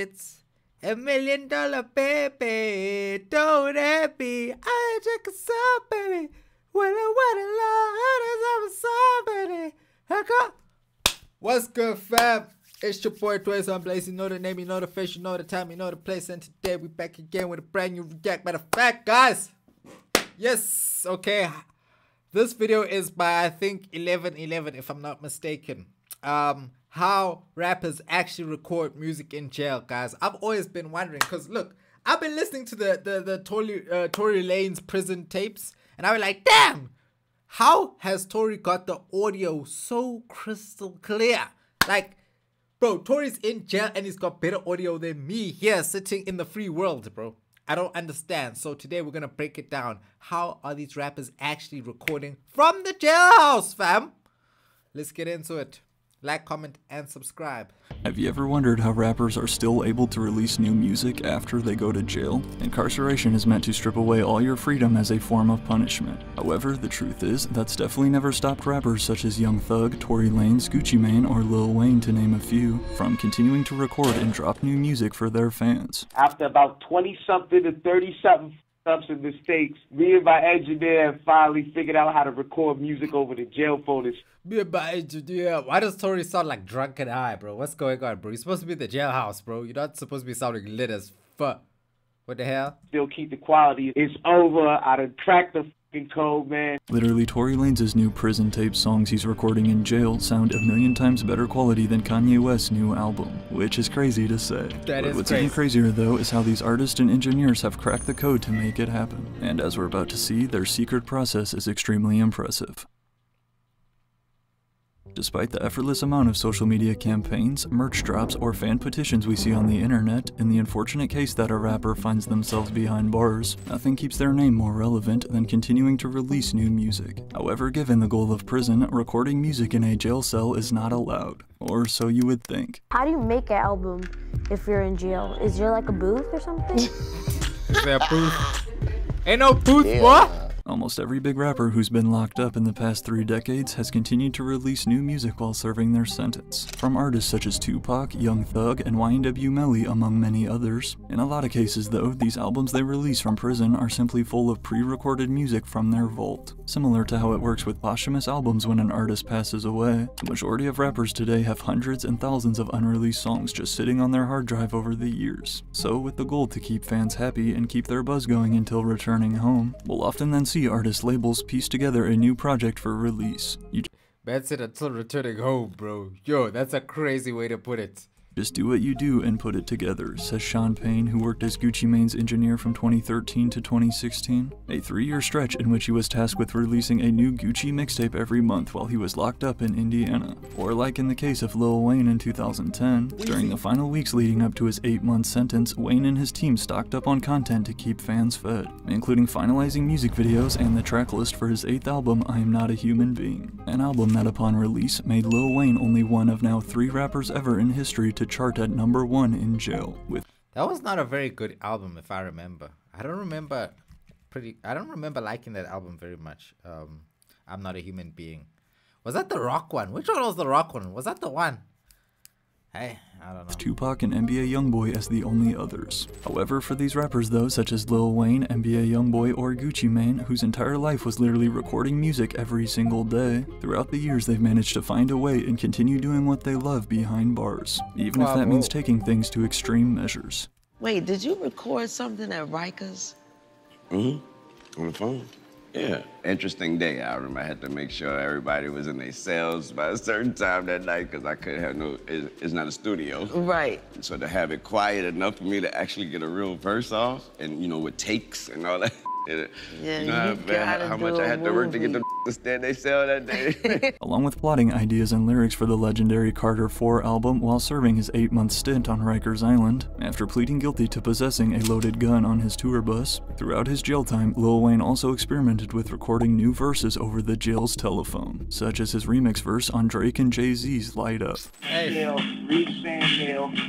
it's $1 million, baby. Don't hurt me. I take a song, baby. When I want a lot, baby. What's good, fam? It's your boy Tory Lanez. You know the name, you know the face, you know the time, you know the place, and today we back again with a brand new react. Matter of fact, guys, yes, okay, this video is by I think 1111 if I'm not mistaken. How rappers actually record music in jail, guys. I've always been wondering, because look, I've been listening to the Tory Lanez prison tapes, and I was like, damn, how has Tory got the audio so crystal clear? Like, bro, Tory's in jail and he's got better audio than me here sitting in the free world, bro. I don't understand. So today we're gonna break it down. How are these rappers actually recording from the jailhouse, fam? Let's get into it. Like, comment, and subscribe. Have you ever wondered how rappers are still able to release new music after they go to jail? Incarceration is meant to strip away all your freedom as a form of punishment. However, the truth is, that's definitely never stopped rappers such as Young Thug, Tory Lanez, Gucci Mane, or Lil Wayne, to name a few, from continuing to record and drop new music for their fans. After about 20-something to 30-something ups and mistakes, me and my engineer finally figured out how to record music over the jail phone. Me and my engineer. Why does Tory sound like drunk and high, bro? What's going on, bro? You're supposed to be in the jailhouse, bro. You're not supposed to be sounding lit as fuck. What the hell? Still keep the quality. It's over. I done cracked the fucking code, man. Literally, Tory Lanez's new prison tape songs he's recording in jail sound 1,000,000 times better quality than Kanye West's new album, which is crazy to say. What's even crazier, though, is how these artists and engineers have cracked the code to make it happen. And as we're about to see, their secret process is extremely impressive. Despite the effortless amount of social media campaigns, merch drops, or fan petitions we see on the internet, in the unfortunate case that a rapper finds themselves behind bars, nothing keeps their name more relevant than continuing to release new music. However, given the goal of prison, recording music in a jail cell is not allowed. Or so you would think. How do you make an album if you're in jail? Is there like a booth or something? Is there a booth? Ain't no booth, what? Almost every big rapper who's been locked up in the past 3 decades has continued to release new music while serving their sentence, from artists such as Tupac, Young Thug, and YNW Melly, among many others. In a lot of cases, though, these albums they release from prison are simply full of pre-recorded music from their vault. Similar to how it works with posthumous albums when an artist passes away, the majority of rappers today have hundreds and thousands of unreleased songs just sitting on their hard drive over the years. So, with the goal to keep fans happy and keep their buzz going until returning home, we'll often then see artist labels piece together a new project for release. That's it until returning home, bro. Yo, that's a crazy way to put it. Just do what you do and put it together, says Sean Payne, who worked as Gucci Mane's engineer from 2013 to 2016. A 3-year stretch in which he was tasked with releasing a new Gucci mixtape every month while he was locked up in Indiana. Or like in the case of Lil Wayne in 2010, during the final weeks leading up to his 8-month sentence, Wayne and his team stocked up on content to keep fans fed, including finalizing music videos and the track list for his 8th album, I Am Not a Human Being. An album that upon release made Lil Wayne only one of now 3 rappers ever in history to chart at #1 in jail. That was not a very good album, if I remember. I don't remember liking that album very much. I'm Not a Human Being. Was that the Rock one? Which one was the Rock one? Was that the one? Hey, I don't know. Tupac and NBA Youngboy as the only others. However, for these rappers though, such as Lil Wayne, NBA Youngboy, or Gucci Mane, whose entire life was literally recording music every single day, throughout the years they've managed to find a way and continue doing what they love behind bars, even if that means taking things to extreme measures. Wait, did you record something at Rikers? Mm-hmm. On the phone. Yeah. Interesting day. I remember I had to make sure everybody was in their cells by a certain time that night because I couldn't have it's not a studio. Right. So to have it quiet enough for me to actually get a real verse off and, you know, with takes and all that. Yeah, you know how much I had to work to get them to stay in their cell that day. Along with plotting ideas and lyrics for the legendary Carter IV album while serving his 8-month stint on Rikers Island, after pleading guilty to possessing a loaded gun on his tour bus. Throughout his jail time, Lil Wayne also experimented with recording new verses over the jail's telephone, such as his remix verse on Drake and Jay-Z's Light Up. Hey.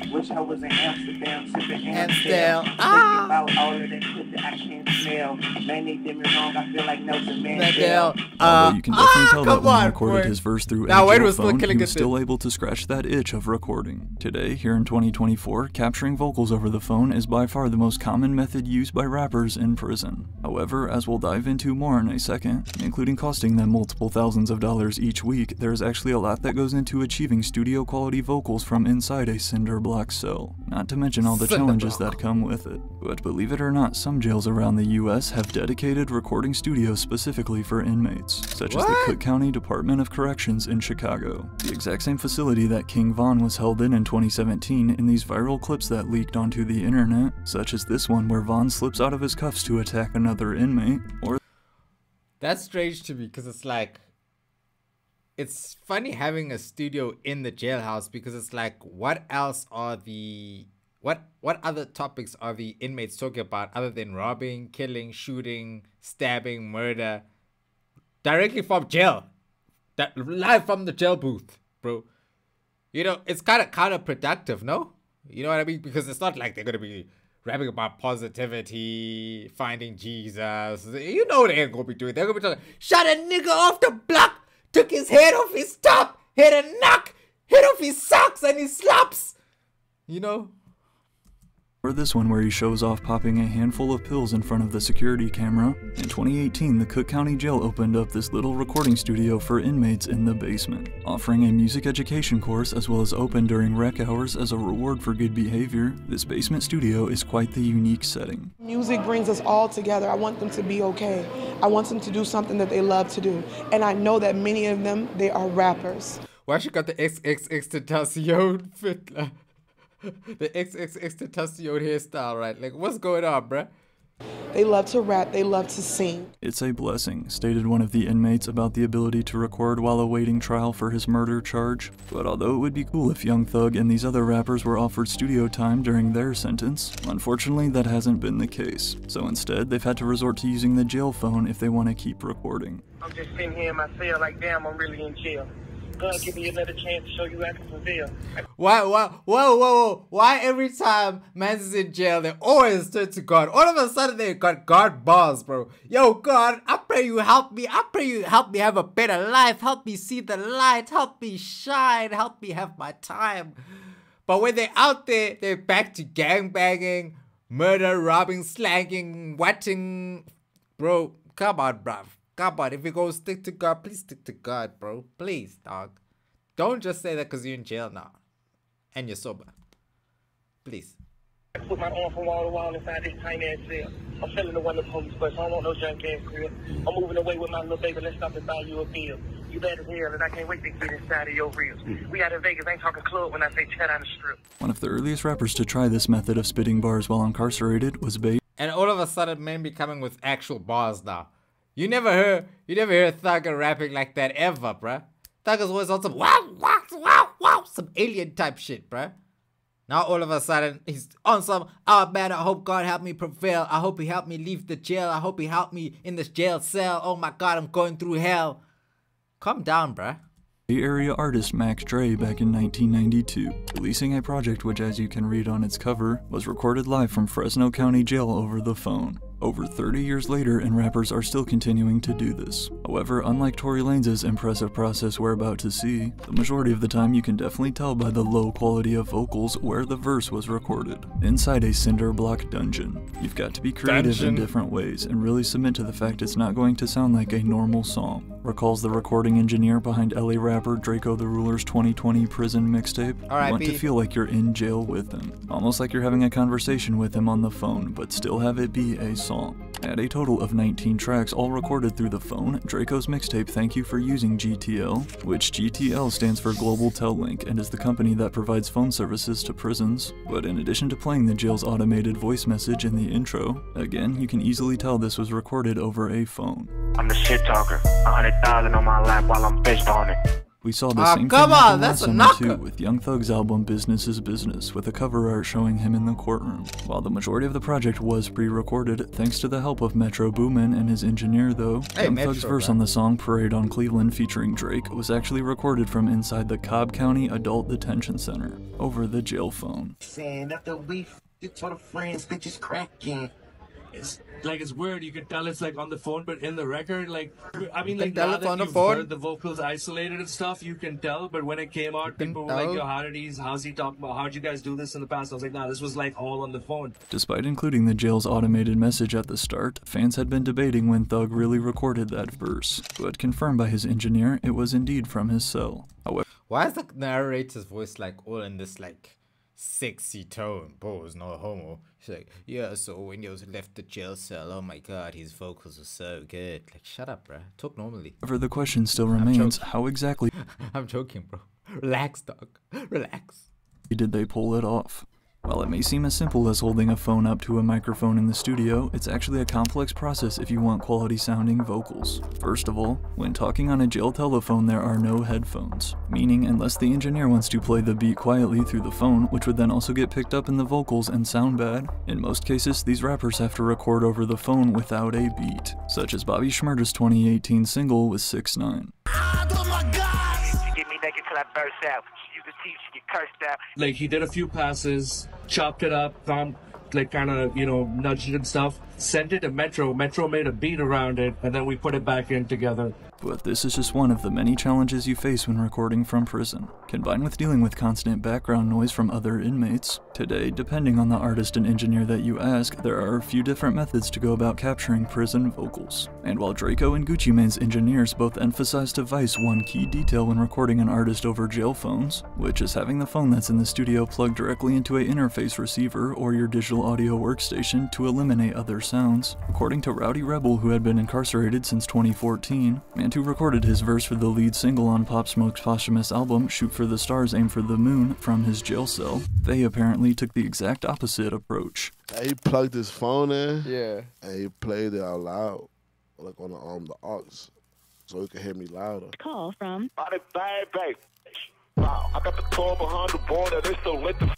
Wish I was in Amsterdam, sipping Amstel. About all of that shit that I can't smell. Man, they did me wrong, I feel like Nelson Mandela. Although you can definitely tell that when he on, recorded boy. his verse through Nah, a Wayne jail was still phone, killing he it was still then. able to scratch that itch of recording. Today, here in 2024, capturing vocals over the phone is by far the most common method used by rappers in prison. However, as we'll dive into more in a second, including costing them multiple thousands of dollars each week, there is actually a lot that goes into achieving studio quality vocals from inside a cinder block cell. Not to mention all the challenges that come with it. But believe it or not, some jails around the US have dedicated recording studios specifically for inmates, such as the Cook County Department of Corrections in Chicago, the exact same facility that King Von was held in 2017 in these viral clips that leaked onto the internet, such as this one where Von slips out of his cuffs to attack another inmate, or That's strange to me because it's like, it's funny having a studio in the jailhouse because it's like, what else are the, what other topics are the inmates talking about other than robbing, killing, shooting, stabbing, murder, directly from jail, that live from the jail booth, bro. You know, it's kind of counterproductive, no? You know what I mean? Because it's not like they're gonna be rapping about positivity, finding Jesus. You know what they're gonna be doing. They're gonna be talking, shot a nigga off the block, took his head off his top, hit a knock, hit off his socks and his slops. You know? Or this one where he shows off popping a handful of pills in front of the security camera. In 2018, the Cook County Jail opened up this little recording studio for inmates in the basement, offering a music education course as well as open during rec hours as a reward for good behavior. This basement studio is quite the unique setting. Music brings us all together. I want them to be okay. I want them to do something that they love to do. And I know that many of them, they are rappers. Why she got the XXX Tentacion fit? The XXX Tentacion hairstyle, right? Like, what's going on, bruh? They love to rap, they love to sing. It's a blessing, stated one of the inmates about the ability to record while awaiting trial for his murder charge. But although it would be cool if Young Thug and these other rappers were offered studio time during their sentence, unfortunately that hasn't been the case. So instead, they've had to resort to using the jail phone if they want to keep recording. I'm just sitting here in my cell like, damn, I'm really in jail. God, give me another chance to show you I can prevail. Why every time man's is in jail, they always turn to God? All of a sudden, they got God bars, bro. Yo, God, I pray you help me. I pray you help me have a better life. Help me see the light. Help me shine. Help me have my time. But when they're out there, they're back to gangbanging, murder, robbing, slanging, wetting. Bro, come on, bruv. Come on, if you go stick to God, please stick to God, bro. Please, dog. Don't just say that because you're in jail now. And you're sober. Please. I put my arm from wall to wall inside this tiny ass cell. I'm selling the one of the police bus. I don't want no junk ass crib. I'm moving away with my little baby. Let's stop and buy you a bill. You bad as hell, and I can't wait to get inside of your reels. We out in Vegas, I ain't talking club when I say chat on the strip. One of the earliest rappers to try this method of spitting bars while incarcerated was Bae. And all of a sudden, men be coming with actual bars now. You never heard Thugger rapping like that ever, bruh. Thugger's always on some wow, some alien type shit, bruh. Now all of a sudden, he's on some, oh man, I hope God help me prevail. I hope he helped me leave the jail. I hope he helped me in this jail cell. Oh my God, I'm going through hell. Calm down, bruh. Bay Area artist Mac Dre back in 1992, releasing a project which, as you can read on its cover, was recorded live from Fresno County Jail over the phone. Over 30 years later, and rappers are still continuing to do this. However, unlike Tory Lanez's impressive process we're about to see, the majority of the time you can definitely tell by the low quality of vocals where the verse was recorded. Inside a cinder block dungeon. You've got to be creative in different ways and really submit to the fact it's not going to sound like a normal song. Recalls the recording engineer behind LA rapper Draco the Ruler's 2020 prison mixtape. You want to feel like you're in jail with him. Almost like you're having a conversation with him on the phone, but still have it be a song. At a total of 19 tracks all recorded through the phone, Draco's mixtape Thank You for Using GTL, which GTL stands for Global Tel Link and is the company that provides phone services to prisons. But in addition to playing the jail's automated voice message in the intro, again, you can easily tell this was recorded over a phone. I'm the shit talker. 100,000 on my lap while I'm bitched on it. We saw the same thing happen last summer too with Young Thug's album Business is Business, with a cover art showing him in the courtroom. While the majority of the project was pre-recorded, thanks to the help of Metro Boomin and his engineer though, Young Thug's verse on the song Parade on Cleveland featuring Drake was actually recorded from inside the Cobb County Adult Detention Center, over the jail phone. Saying after we get to the friends, bitches cracking. it's weird. You can tell it's like on the phone, but in the record, like I mean, like tell now it's that on the you've phone. heard the vocals isolated and stuff, you can tell. But when it came out, people were like, "Yo, how's he talking about? How'd you guys do this in the past?" I was like, "Nah, this was like all on the phone." Despite including the jail's automated message at the start, fans had been debating when Thug really recorded that verse, but confirmed by his engineer, it was indeed from his cell. However, why is the narrator's voice like all in this like sexy tone? Pause, no homo. She's like, yeah, so when he was left the jail cell, oh my god, his vocals are so good. Like, shut up, bruh. Talk normally. the question still remains, how exactly I'm joking, bro. Relax, dog. Relax. did they pull it off? While it may seem as simple as holding a phone up to a microphone in the studio, it's actually a complex process if you want quality sounding vocals. First of all, when talking on a jail telephone there are no headphones, meaning unless the engineer wants to play the beat quietly through the phone, which would then also get picked up in the vocals and sound bad, in most cases these rappers have to record over the phone without a beat, such as Bobby Shmurda's 2018 single with 6ix9ine. Like he did a few passes, chopped it up, found like kind of, you know, nudged it and stuff, sent it to Metro. Metro made a beat around it, and then we put it back in together. But this is just one of the many challenges you face when recording from prison, combined with dealing with constant background noise from other inmates. Today, depending on the artist and engineer that you ask, there are a few different methods to go about capturing prison vocals. And while Draco and Gucci Mane's engineers both emphasize to Vice one key detail when recording an artist over jail phones, which is having the phone that's in the studio plugged directly into a interface receiver or your digital audio workstation to eliminate other sounds. According to Rowdy Rebel, who had been incarcerated since 2014, and who recorded his verse for the lead single on Pop Smoke's posthumous album, Shoot for the Stars, Aim for the Moon, from his jail cell, they apparently took the exact opposite approach. He plugged his phone in, yeah, and he played it out loud, like on the aux, so he could hear me louder. Call from. I got the call behind the border, they so lit the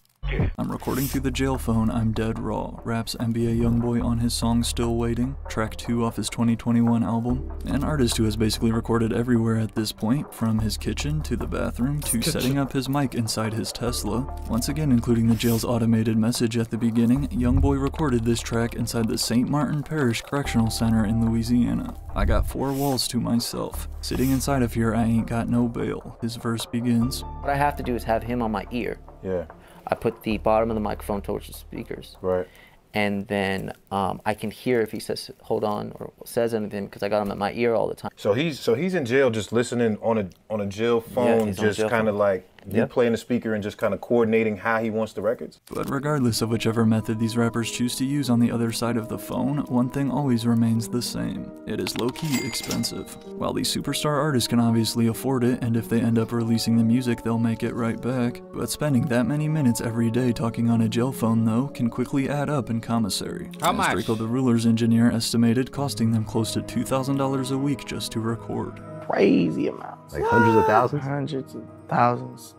I'm recording through the jail phone, I'm Dead Raw, raps NBA Youngboy on his song Still Waiting, track 2 off his 2021 album. An artist who has basically recorded everywhere at this point, from his kitchen to the bathroom to setting up his mic inside his Tesla. Once again including the jail's automated message at the beginning, Youngboy recorded this track inside the St. Martin Parish Correctional Center in Louisiana. I got 4 walls to myself. Sitting inside of here, I ain't got no bail. His verse begins. What I have to do is have him on my ear. Yeah. I put the bottom of the microphone towards the speakers. Right. And then I can hear if he says hold on or says anything because I got him at my ear all the time. So he's in jail just listening on a jail phone, yeah, just kind of like you playing the speaker and just kind of coordinating how he wants the records. But regardless of whichever method these rappers choose to use on the other side of the phone, one thing always remains the same. It is low-key expensive. While these superstar artists can obviously afford it, and if they end up releasing the music they'll make it right back, but spending that many minutes every day talking on a jail phone though can quickly add up in commissary. How much? Draco the Ruler's engineer estimated costing them close to $2,000 a week just to record. Crazy amounts. Like hundreds of thousands? Hundreds of thousands.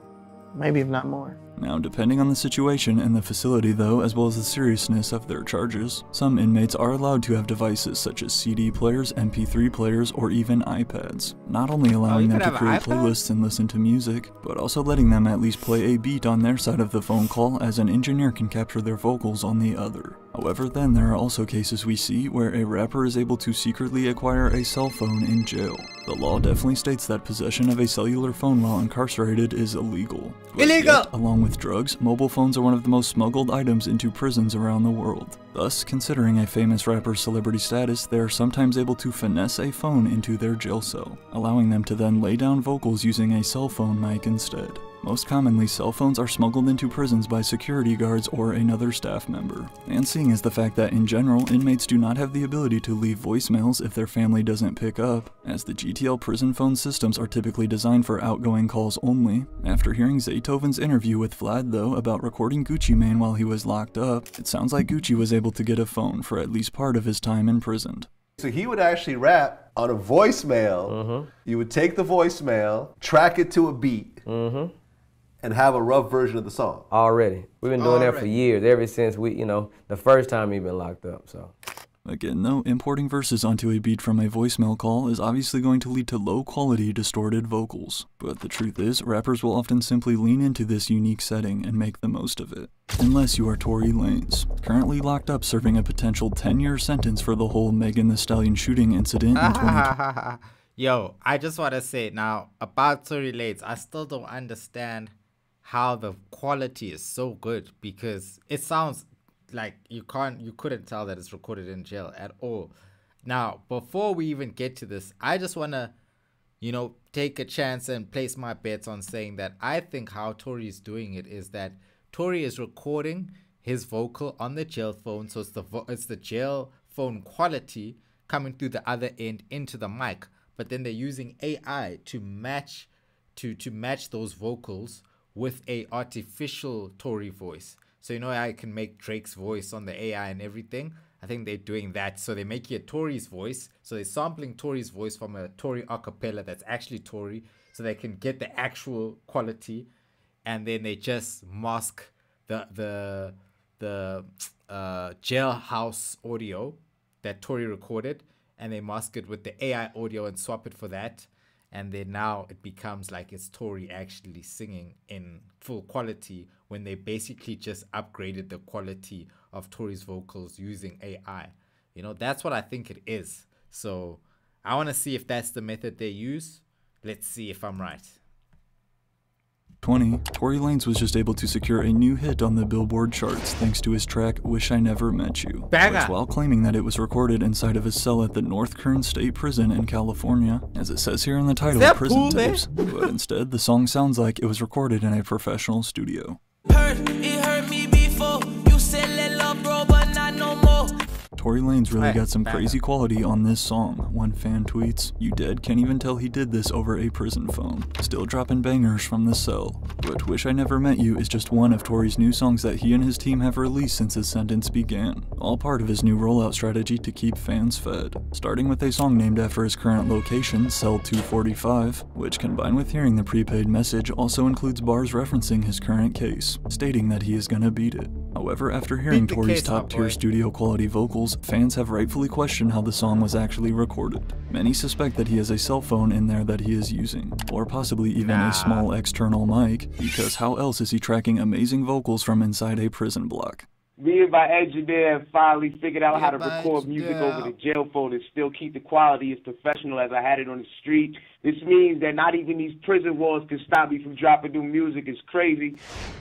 Maybe if not more. Now, depending on the situation and the facility though, as well as the seriousness of their charges, some inmates are allowed to have devices such as CD players, MP3 players, or even iPads, not only allowing them to create playlists and listen to music, but also letting them at least play a beat on their side of the phone call as an engineer can capture their vocals on the other. However, then there are also cases we see where a rapper is able to secretly acquire a cell phone in jail. The law definitely states that possession of a cellular phone while incarcerated is illegal. Illegal! Yet, along with drugs, mobile phones are one of the most smuggled items into prisons around the world. Thus, considering a famous rapper's celebrity status, they are sometimes able to finesse a phone into their jail cell, allowing them to then lay down vocals using a cell phone mic instead. Most commonly, cell phones are smuggled into prisons by security guards or another staff member. And seeing as the fact that in general, inmates do not have the ability to leave voicemails if their family doesn't pick up, as the GTL prison phone systems are typically designed for outgoing calls only. After hearing Zaytoven's interview with Vlad though about recording Gucci Mane while he was locked up, it sounds like Gucci was able to get a phone for at least part of his time imprisoned. So he would actually rap on a voicemail. You would take the voicemail, track it to a beat, and have a rough version of the song. Already. We've been doing that for years, ever since the first time he been locked up, so. Again though, importing verses onto a beat from a voicemail call is obviously going to lead to low-quality, distorted vocals. But the truth is, rappers will often simply lean into this unique setting and make the most of it. Unless you are Tory Lanez, currently locked up serving a potential 10-year sentence for the whole Megan Thee Stallion shooting incident in 2020. Yo, I just want to say now about Tory Lanez, I still don't understand how the quality is so good, because it sounds like you couldn't tell that it's recorded in jail at all. Now, before we even get to this, I just want to, take a chance and place my bets on saying that I think how Tory is doing it is that Tory is recording his vocal on the jail phone, so it's the jail phone quality coming through the other end into the mic, but then they're using AI to match those vocals with a artificial Tory voice. So I can make Drake's voice on the AI and everything. I think they're doing that. So they're making a Tory's voice. So they're sampling Tory's voice from a Tory acapella that's actually Tory, so they can get the actual quality, and then they just mask the jailhouse audio that Tory recorded, and they mask it with the AI audio and swap it for that. And then now it becomes like it's Tory actually singing in full quality, when they basically just upgraded the quality of Tory's vocals using AI. That's what I think it is. So I want to see if that's the method they use. Let's see if I'm right. Tory Lanez was just able to secure a new hit on the Billboard charts thanks to his track Wish I Never Met You. That's while claiming that it was recorded inside of his cell at the North Kern State Prison in California, as it says here in the title, Prison Tapes. But instead, the song sounds like it was recorded in a professional studio. It hurt me before. You said let love grow, but not no more. Tory Lanez really got some crazy quality on this song. One fan tweets, "You dead can't even tell he did this over a prison phone. Still dropping bangers from the cell." But Wish I Never Met You is just one of Tory's new songs that he and his team have released since his sentence began, all part of his new rollout strategy to keep fans fed. Starting with a song named after his current location, Cell 245, which combined with hearing the prepaid message also includes bars referencing his current case, stating that he is gonna beat it. However, after hearing Tory's top-tier studio quality vocals, fans have rightfully questioned how the song was actually recorded. Many suspect that he has a cell phone in there that he is using, or possibly even a small external mic, because how else is he tracking amazing vocals from inside a prison block? Me and my engineer finally figured out how to record music over the jail phone and still keep the quality as professional as I had it on the street. This means that not even these prison walls can stop me from dropping new music. It's crazy.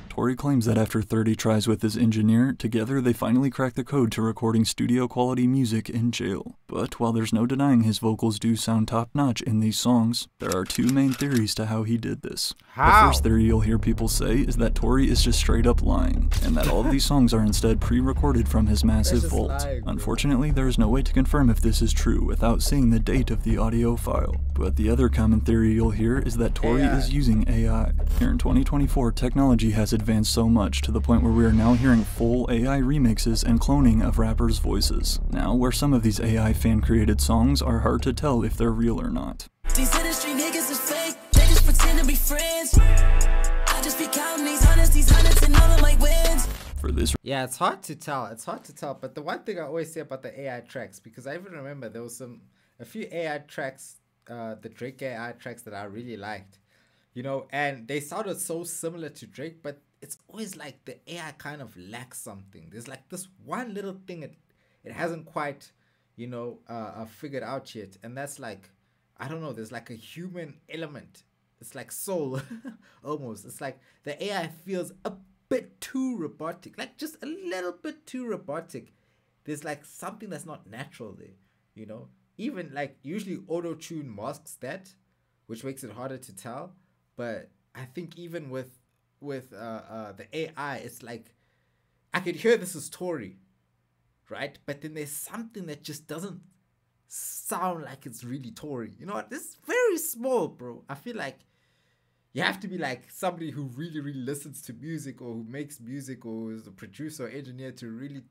Tory claims that after 30 tries with his engineer, together they finally cracked the code to recording studio-quality music in jail. But while there's no denying his vocals do sound top-notch in these songs, there are two main theories to how he did this. The first theory you'll hear people say is that Tory is just straight up lying, and that all of these songs are instead pre-recorded from his massive vault. Unfortunately, there is no way to confirm if this is true without seeing the date of the audio file. But the other common theory you'll hear is that Tory is using AI. Here in 2024, technology has advanced so much to the point where we are now hearing full AI remixes and cloning of rappers' voices. Now, where some of these AI fan-created songs are hard to tell if they're real or not. These industry niggas is fake, they just pretend to be friends. I just be counting these hundreds and all of my wins. For this, yeah, it's hard to tell. But the one thing I always say about the AI tracks, because I even remember there was a few AI tracks, the Drake AI tracks that I really liked, and they sounded so similar to Drake, but it's always like the AI kind of lacks something. There's like this one little thing it hasn't quite, figured out yet, and that's like, I don't know, there's like a human element. It's like soul, almost. It's like the AI feels a bit too robotic, like just a little bit too robotic. There's like something that's not natural there, Even like usually auto-tune masks that, which makes it harder to tell. But I think even with the AI, it's like I could hear this is Tory, right? But then there's something that just doesn't sound like it's really Tory. You know what? This is very small, bro. I feel like you have to be like somebody who really, really listens to music, or who makes music, or is a producer or engineer to really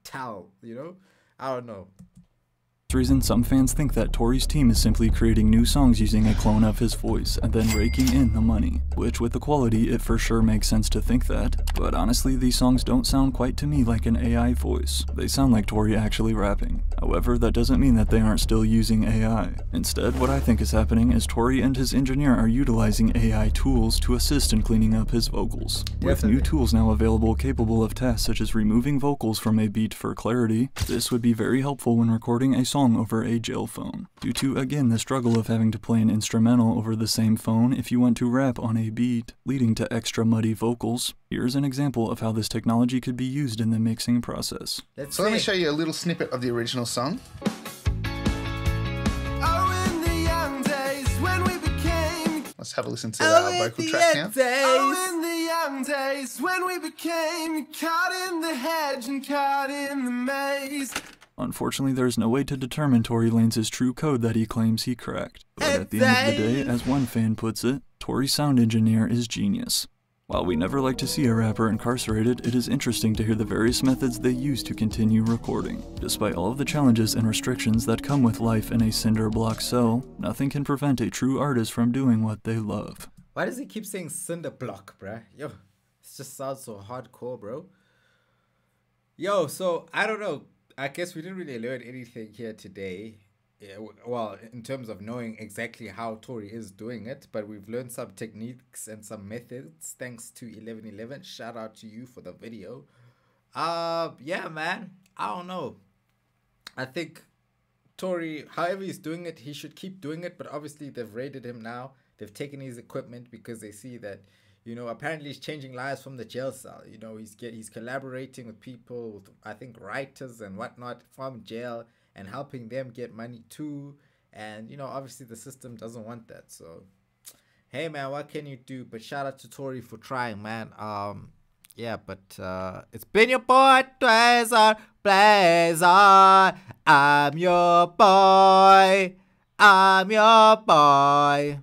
tell, I don't know. This reason some fans think that Tory's team is simply creating new songs using a clone of his voice and then raking in the money, which with the quality it for sure makes sense to think that, but honestly these songs don't sound quite to me like an AI voice. They sound like Tory actually rapping. However, that doesn't mean that they aren't still using AI. Instead, what I think is happening is Tory and his engineer are utilizing AI tools to assist in cleaning up his vocals. With new tools now available capable of tasks such as removing vocals from a beat for clarity, this would be very helpful when recording a song over a jail phone. Due to, again, the struggle of having to play an instrumental over the same phone if you want to rap on a beat, leading to extra muddy vocals, here's an example of how this technology could be used in the mixing process. So let me show you a little snippet of the original song. Let's have a listen to our vocal track now. Oh, in the young days when we became caught in the hedge and caught in the maze. Unfortunately, there's no way to determine Tory Lanez's true code that he claims he cracked. But at the end of the day, as one fan puts it, Tory's sound engineer is genius. While we never like to see a rapper incarcerated, it is interesting to hear the various methods they use to continue recording. Despite all of the challenges and restrictions that come with life in a cinder block cell, nothing can prevent a true artist from doing what they love. Why does he keep saying cinder block, bruh? Yo, it just sounds so hardcore, bro. Yo, so, I don't know. I guess we didn't really learn anything here today. Yeah, well, in terms of knowing exactly how Tory is doing it, but we've learned some techniques and some methods thanks to 1111. Shout out to you for the video. Yeah, man, I don't know. I think Tory, however he's doing it, he should keep doing it, but obviously they've raided him now. They've taken his equipment because they see that, you know, apparently he's changing lives from the jail cell. You know, he's collaborating with people, with, I think, writers and whatnot from jail, and helping them get money too. And, you know, obviously the system doesn't want that. So, hey, man, what can you do? But shout out to Tory for trying, man. Yeah, but it's been your boy, Blazer. I'm your boy. I'm your boy.